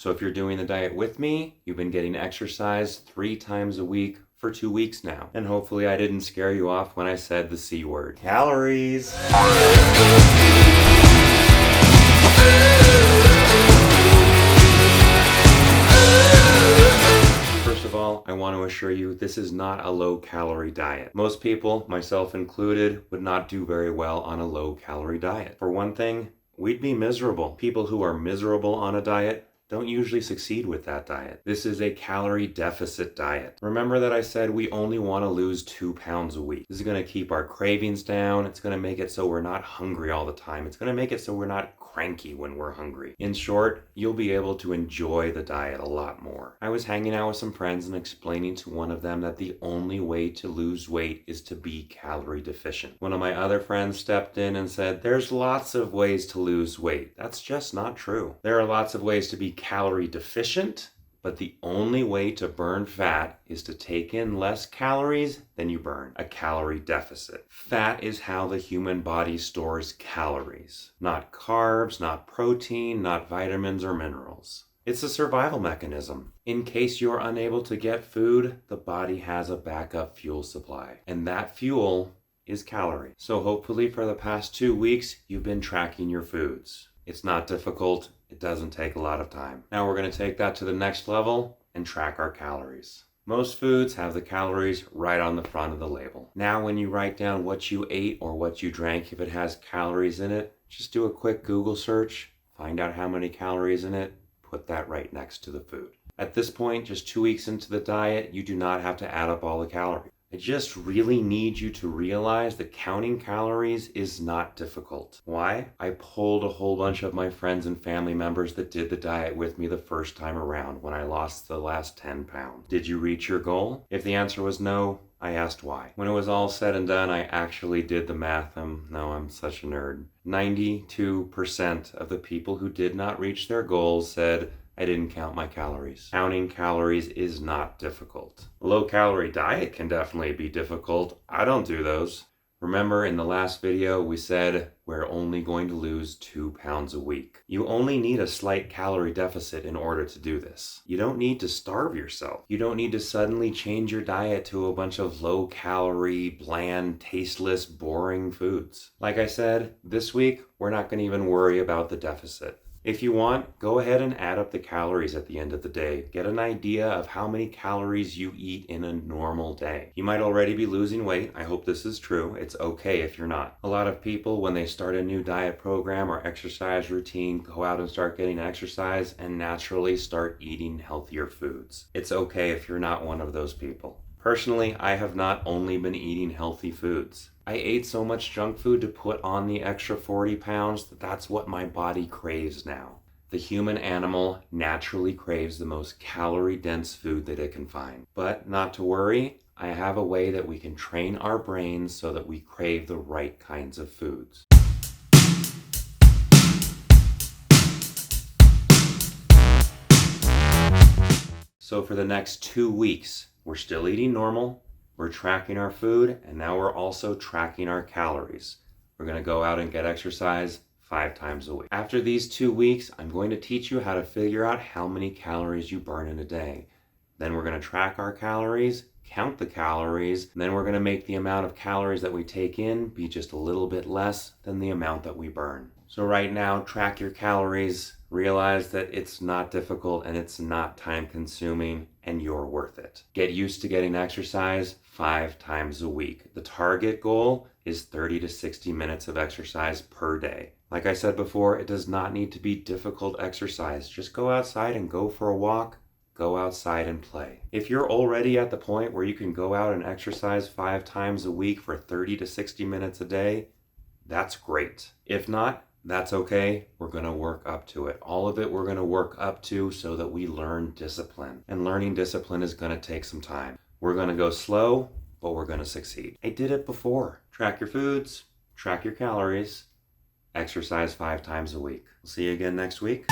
So if you're doing the diet with me, you've been getting exercise 3 times a week for 2 weeks now. And hopefully I didn't scare you off when I said the C word. Calories! First of all, I want to assure you this is not a low-calorie diet. Most people, myself included, would not do very well on a low-calorie diet. For one thing, we'd be miserable. People who are miserable on a diet don't usually succeed with that diet. This is a calorie deficit diet. Remember that I said we only want to lose 2 pounds a week. This is going to keep our cravings down. It's going to make it so we're not hungry all the time. It's going to make it so we're not cranky when we're hungry. In short, you'll be able to enjoy the diet a lot more. I was hanging out with some friends and explaining to one of them that the only way to lose weight is to be calorie deficient. One of my other friends stepped in and said, there's lots of ways to lose weight. That's just not true. There are lots of ways to be calorie deficient, but the only way to burn fat is to take in less calories than you burn, a calorie deficit. Fat is how the human body stores calories, not carbs, not protein, not vitamins or minerals. It's a survival mechanism. In case you're unable to get food, the body has a backup fuel supply, and that fuel is calorie. So hopefully for the past 2 weeks, you've been tracking your foods. It's not difficult. It doesn't take a lot of time. Now we're going to take that to the next level and track our calories. Most foods have the calories right on the front of the label. Now when you write down what you ate or what you drank, if it has calories in it, just do a quick Google search, find out how many calories in it, put that right next to the food. At this point, just 2 weeks into the diet, you do not have to add up all the calories. I just really need you to realize that counting calories is not difficult. Why? I polled a whole bunch of my friends and family members that did the diet with me the first time around when I lost the last 10 pounds. Did you reach your goal? If the answer was no, I asked why. When it was all said and done, I actually did the math. I'm such a nerd. 92% of the people who did not reach their goals said, I didn't count my calories. Counting calories is not difficult. A low-calorie diet can definitely be difficult. I don't do those. Remember in the last video we said we're only going to lose 2 pounds a week. You only need a slight calorie deficit in order to do this. You don't need to starve yourself. You don't need to suddenly change your diet to a bunch of low-calorie, bland, tasteless, boring foods. Like I said, this week we're not going to even worry about the deficit. If you want, go ahead and add up the calories at the end of the day. Get an idea of how many calories you eat in a normal day. You might already be losing weight. I hope this is true. It's okay if you're not. A lot of people, when they start a new diet program or exercise routine, go out and start getting exercise and naturally start eating healthier foods. It's okay if you're not one of those people. Personally, I have not only been eating healthy foods. I ate so much junk food to put on the extra 40 pounds that that's what my body craves now. The human animal naturally craves the most calorie-dense food that it can find. But not to worry, I have a way that we can train our brains so that we crave the right kinds of foods. So for the next 2 weeks, we're still eating normal. We're tracking our food, and now we're also tracking our calories. We're going to go out and get exercise 5 times a week. After these 2 weeks, I'm going to teach you how to figure out how many calories you burn in a day. Then we're going to track our calories, count the calories, and then we're going to make the amount of calories that we take in be just a little bit less than the amount that we burn. So right now, track your calories. Realize that it's not difficult and it's not time consuming and you're worth it. Get used to getting exercise 5 times a week. The target goal is 30 to 60 minutes of exercise per day. Like I said before, it does not need to be difficult exercise. Just go outside and go for a walk. Go outside and play. If you're already at the point where you can go out and exercise 5 times a week for 30 to 60 minutes a day, that's great. If not, that's okay. We're going to work up to it. All of it we're going to work up to so that we learn discipline. And learning discipline is going to take some time. We're going to go slow, but we're going to succeed. I did it before. Track your foods, track your calories, exercise 5 times a week. We'll see you again next week.